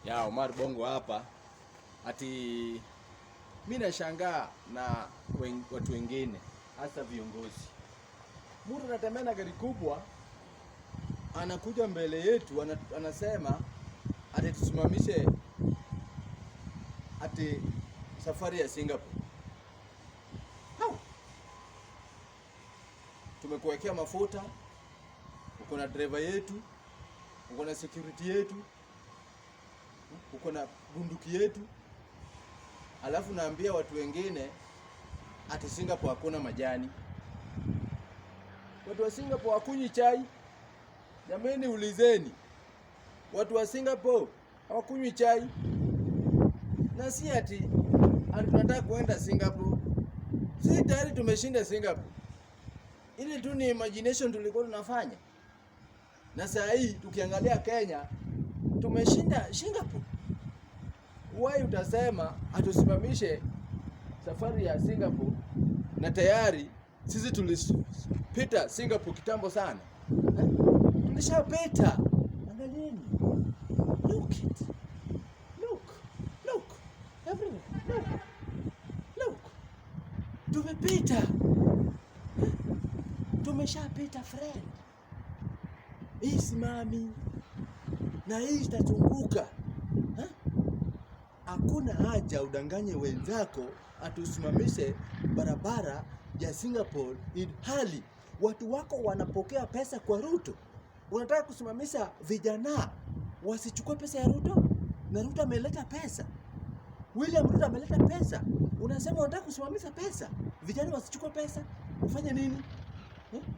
Ya Omar Bongo hapa. Ati mimi nashangaa na watu wengine hasa viongozi. Mtu anatembea na gari kubwa, anakuja mbele yetu, anasema ati tusimamishe ati safari ya Singapore. Tumekuwekea mafuta, uko na driver yetu, uko na security yetu, uko na bunduki yetu, alafu naambia watu wengine ati Singapore hakuna majani. Watu wa Singapore hawakunywi chai. Jameni, ulizeni. Watu wa Singapore hawakunywi chai. Na si ati tunataka kuenda Singapore. Sisi tayari tumeshinda Singapore. Ile tu ni imagination tulikuwa tunafanya. Na saa hii tukiangalia Kenya tumeshinda Singapore. Why utasema atusimamishe safari ya Singapore na tayari sisi tulipita Singapore kitambo sana. Tulishapita. Angalieni. Look it. Look. Everything. Look. Tumepita. Tumeshapita friend. Hii simami. Na hii itazunguka. Hakuna haja udanganye wenzako atusimamishe barabara ya Singapore hali watu wako wanapokea pesa kwa Ruto. Unataka kusimamisha vijana wasichukue pesa ya Ruto? Na Ruto ameleta pesa. William Ruto ameleta pesa. Unasema unataka kusimamisha pesa, vijana wasichukue pesa? Ufanye nini?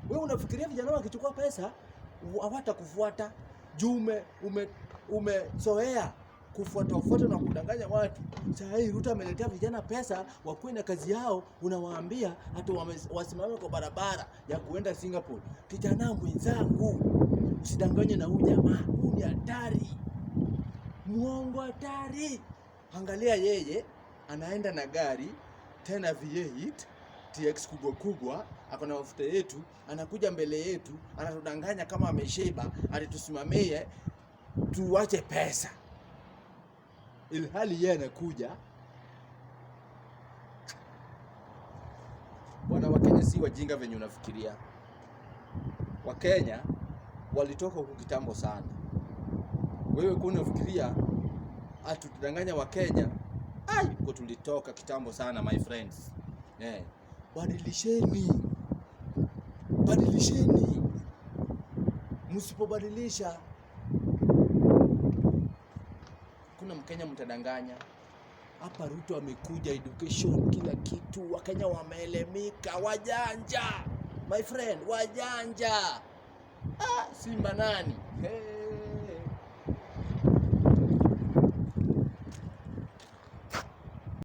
Wewe unafikiria vijana wakichukua pesa hawatakufuata? Jume umezoea kufuata na kudanganya watu. Sasa hii Ruto ameletea vijana pesa wakuwe na kazi yao, unawaambia hata wasimame kwa barabara ya kuenda Singapore. Kijana mwenzangu, usidanganye na huyu jamaa. Huyu ni hatari. Muongo hatari. Angalia yeye anaenda na gari tena V8 TX kubwa, ako na mafuta yetu, anakuja mbele yetu, anatudanganya kama ameshiba, alitusimamie tuache pesa. Ilhali yeye anakuja. Bwana, Wakenya si wajinga venye unafikiria. Wakenya walitoka huku kitambo sana. Wewe kuna unafikiria atutudanganya Wakenya? Huko tulitoka kitambo sana my friends. Badilisheni. Msipobadilisha kuna Mkenya mtadanganya. Hapa Ruto amekuja education kila kitu, Wakenya wameelemika, wajanja. My friend, wajanja. Simba nani?